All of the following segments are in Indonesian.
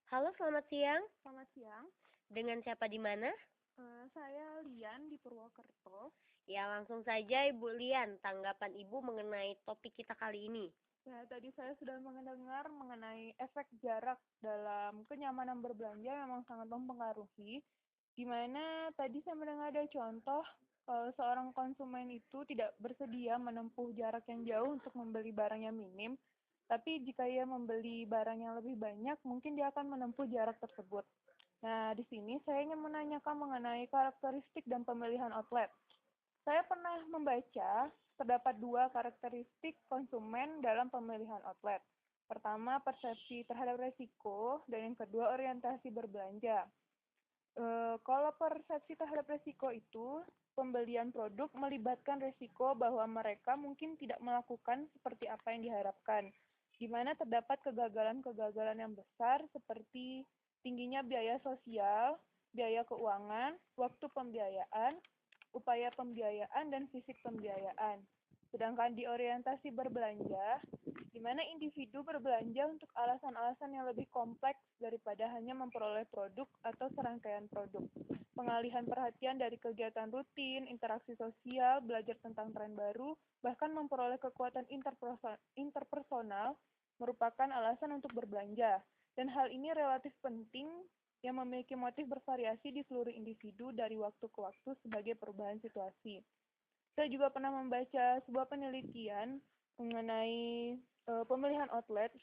Halo, selamat siang. Selamat siang, Dengan siapa di mana? saya Lian di Purwokerto. Ya, langsung saja Ibu Lian, tanggapan Ibu mengenai topik kita kali ini. Ya, tadi saya sudah mendengar mengenai efek jarak dalam kenyamanan berbelanja memang sangat mempengaruhi. Di mana tadi saya mendengar ada contoh kalau seorang konsumen itu tidak bersedia menempuh jarak yang jauh untuk membeli barang yang minim, tapi jika ia membeli barang yang lebih banyak, mungkin dia akan menempuh jarak tersebut. Nah, di sini saya ingin menanyakan mengenai karakteristik dan pemilihan outlet. Saya pernah membaca terdapat dua karakteristik konsumen dalam pemilihan outlet. Pertama, persepsi terhadap resiko, dan yang kedua, orientasi berbelanja. Kalau persepsi terhadap resiko itu, pembelian produk melibatkan resiko bahwa mereka mungkin tidak melakukan seperti apa yang diharapkan, di mana terdapat kegagalan-kegagalan yang besar seperti tingginya biaya sosial, biaya keuangan, waktu pembiayaan, upaya pembiayaan, dan fisik pembiayaan. Sedangkan di orientasi berbelanja, di mana individu berbelanja untuk alasan-alasan yang lebih kompleks daripada hanya memperoleh produk atau serangkaian produk. Pengalihan perhatian dari kegiatan rutin, interaksi sosial, belajar tentang tren baru, bahkan memperoleh kekuatan interpersonal merupakan alasan untuk berbelanja. Dan hal ini relatif penting yang memiliki motif bervariasi di seluruh individu dari waktu ke waktu sebagai perubahan situasi. Saya juga pernah membaca sebuah penelitian mengenai pemilihan outlet,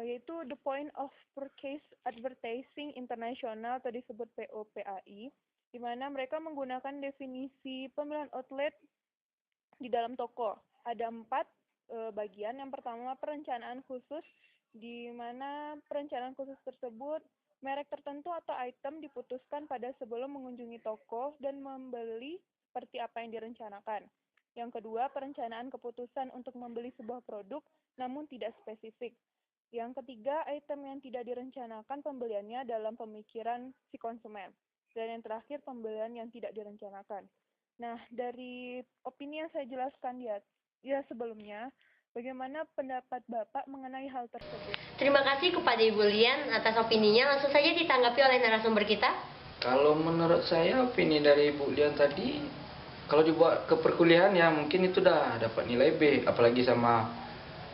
yaitu The Point of Purchase Advertising International atau disebut POPAI, di mana mereka menggunakan definisi pemilihan outlet di dalam toko. Ada 4 bagian. Yang pertama, perencanaan khusus, di mana perencanaan khusus tersebut merek tertentu atau item diputuskan pada sebelum mengunjungi toko dan membeli seperti apa yang direncanakan. Yang kedua, perencanaan keputusan untuk membeli sebuah produk namun tidak spesifik. Yang ketiga, item yang tidak direncanakan pembeliannya dalam pemikiran si konsumen. Dan yang terakhir, pembelian yang tidak direncanakan. Nah, dari opini yang saya jelaskan ya sebelumnya, bagaimana pendapat Bapak mengenai hal tersebut? Terima kasih kepada Ibu Lian atas opininya. Langsung saja ditanggapi oleh narasumber kita. Kalau menurut saya opini dari Bu Lian tadi, kalau dibuat ke perkuliahan ya mungkin itu dah dapat nilai B, apalagi sama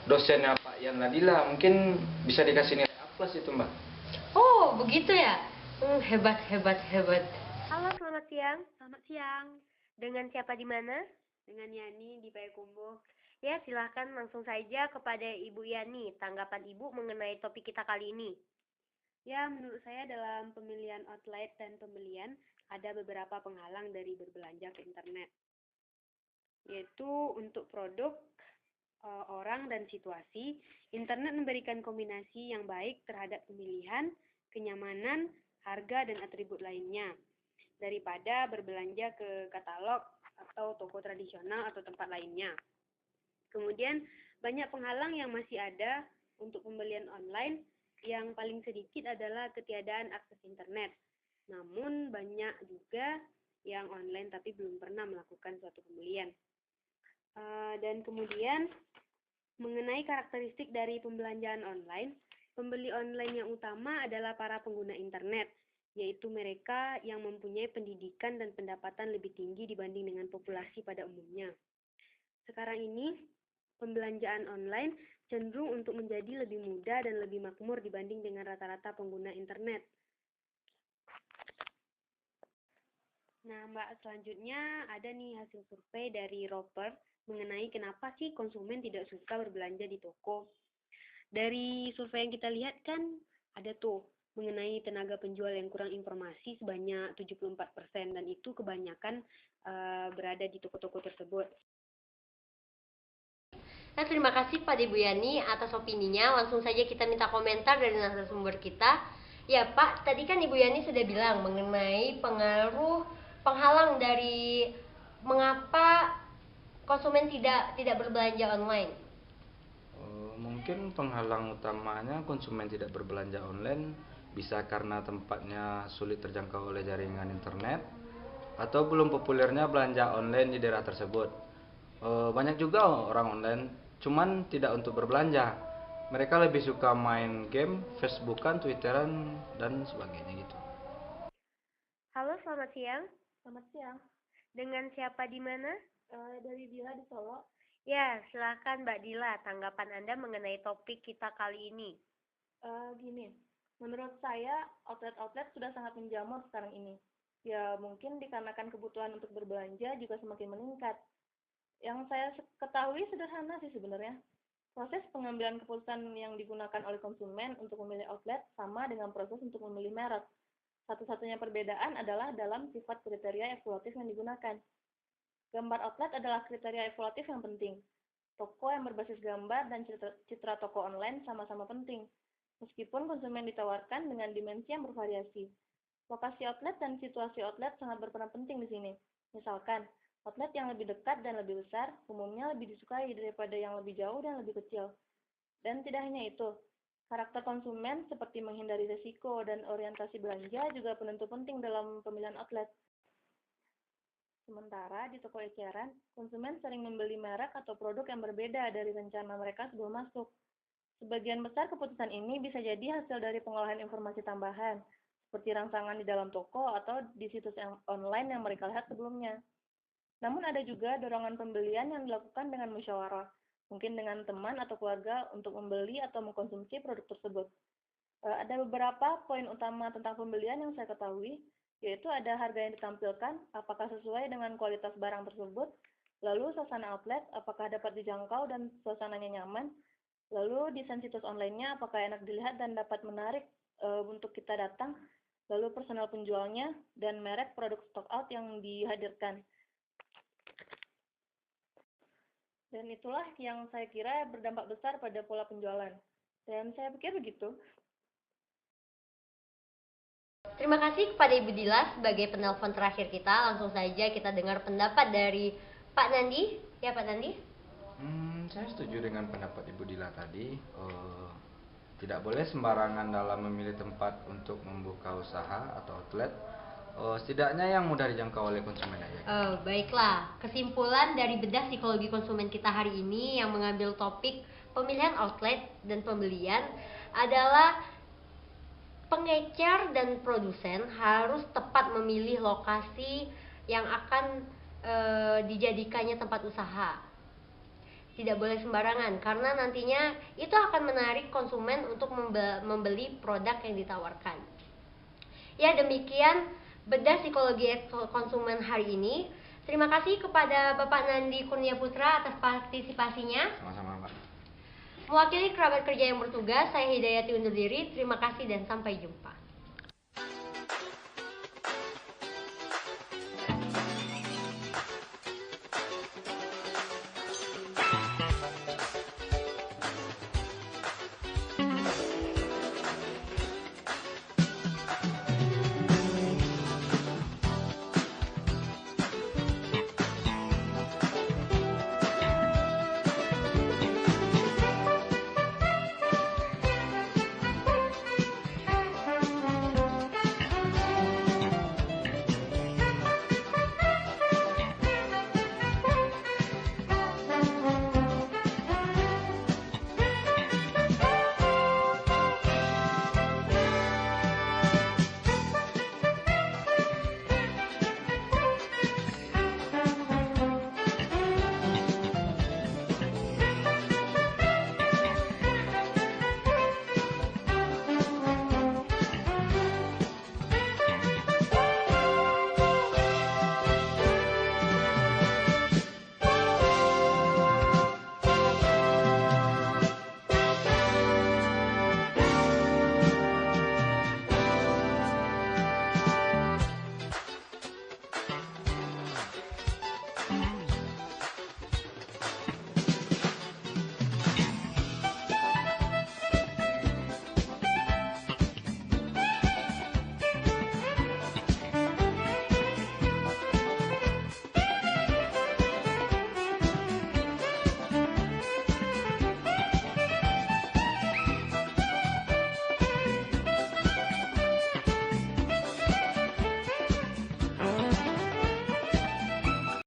dosennya Pak Yan Ladila, mungkin bisa dikasih nilai A+ itu Mbak. Oh, begitu ya? Hebat, hebat, hebat. Halo, selamat siang. Selamat siang, Dengan siapa di mana? dengan Yani di Payakumbuh. Ya, silahkan langsung saja kepada Ibu Yani, tanggapan Ibu mengenai topik kita kali ini. Ya, menurut saya dalam pemilihan outlet dan pembelian ada beberapa penghalang dari berbelanja ke internet, yaitu untuk produk, orang, dan situasi. Internet memberikan kombinasi yang baik terhadap pemilihan, kenyamanan, harga, dan atribut lainnya, daripada berbelanja ke katalog atau toko tradisional atau tempat lainnya. Kemudian banyak penghalang yang masih ada untuk pembelian online. Yang paling sedikit adalah ketiadaan akses internet. Namun banyak juga yang online tapi belum pernah melakukan suatu pembelian. Dan kemudian mengenai karakteristik dari pembelanjaan online, pembeli online yang utama adalah para pengguna internet, yaitu mereka yang mempunyai pendidikan dan pendapatan lebih tinggi dibanding dengan populasi pada umumnya. Sekarang ini, pembelanjaan online cenderung untuk menjadi lebih mudah dan lebih makmur dibanding dengan rata-rata pengguna internet. Nah, Mbak, selanjutnya ada nih hasil survei dari Roper mengenai kenapa sih konsumen tidak suka berbelanja di toko. Dari survei yang kita lihat kan ada tuh mengenai tenaga penjual yang kurang informasi sebanyak 74%, dan itu kebanyakan berada di toko-toko tersebut. Nah, terima kasih pada Ibu Yani atas opininya. Langsung saja kita minta komentar dari narasumber kita. Ya Pak, tadi kan Ibu Yani sudah bilang mengenai pengaruh penghalang dari mengapa konsumen tidak berbelanja online. Mungkin penghalang utamanya konsumen tidak berbelanja online bisa karena tempatnya sulit terjangkau oleh jaringan internet atau belum populernya belanja online di daerah tersebut. Banyak juga orang online, cuman tidak untuk berbelanja. mereka lebih suka main game, Facebookan, Twitteran, dan sebagainya gitu. Halo, selamat siang. Selamat siang. Dengan siapa di mana? Dari Dila di Solo. Ya, silakan Mbak Dila, tanggapan Anda mengenai topik kita kali ini. Gini, menurut saya outlet-outlet sudah sangat menjamur sekarang ini. Ya mungkin dikarenakan kebutuhan untuk berbelanja juga semakin meningkat. Yang saya ketahui sederhana sih sebenarnya. Proses pengambilan keputusan yang digunakan oleh konsumen untuk memilih outlet sama dengan proses untuk memilih merek. Satu-satunya perbedaan adalah dalam sifat kriteria evaluatif yang digunakan. Gambar outlet adalah kriteria evaluatif yang penting. Toko yang berbasis gambar dan citra toko online sama-sama penting, meskipun konsumen ditawarkan dengan dimensi yang bervariasi. Lokasi outlet dan situasi outlet sangat berperan penting di sini. Misalkan, outlet yang lebih dekat dan lebih besar umumnya lebih disukai daripada yang lebih jauh dan lebih kecil. Dan tidak hanya itu, karakter konsumen seperti menghindari risiko dan orientasi belanja juga penentu penting dalam pemilihan outlet. Sementara di toko eceran, konsumen sering membeli merek atau produk yang berbeda dari rencana mereka sebelum masuk. Sebagian besar keputusan ini bisa jadi hasil dari pengolahan informasi tambahan, seperti rangsangan di dalam toko atau di situs online yang mereka lihat sebelumnya. Namun ada juga dorongan pembelian yang dilakukan dengan musyawarah, mungkin dengan teman atau keluarga untuk membeli atau mengkonsumsi produk tersebut. Ada beberapa poin utama tentang pembelian yang saya ketahui, yaitu ada harga yang ditampilkan, apakah sesuai dengan kualitas barang tersebut, lalu suasana outlet, apakah dapat dijangkau dan suasananya nyaman, lalu desain situs online-nya, apakah enak dilihat dan dapat menarik untuk kita datang, lalu personal penjualnya, dan merek produk stock out yang dihadirkan. Dan itulah yang saya kira berdampak besar pada pola penjualan. Dan saya pikir begitu. Terima kasih kepada Ibu Dila sebagai penelpon terakhir kita. Langsung saja kita dengar pendapat dari Pak Nandi. Ya, Pak Nandi. Saya setuju dengan pendapat Ibu Dila tadi. Tidak boleh sembarangan dalam memilih tempat untuk membuka usaha atau outlet. Setidaknya yang mudah dijangkau oleh konsumen aja. Baiklah, kesimpulan dari bedah psikologi konsumen kita hari ini yang mengambil topik pemilihan outlet dan pembelian adalah pengecer dan produsen harus tepat memilih lokasi yang akan dijadikannya tempat usaha. Tidak boleh sembarangan karena nantinya itu akan menarik konsumen untuk membeli produk yang ditawarkan. Ya, demikian bedah psikologi konsumen hari ini. Terima kasih kepada Bapak Nandi Kurnia Putra atas partisipasinya. Sama-sama, Pak. Mewakili kerabat kerja yang bertugas, saya Hidayati undur diri. Terima kasih dan sampai jumpa.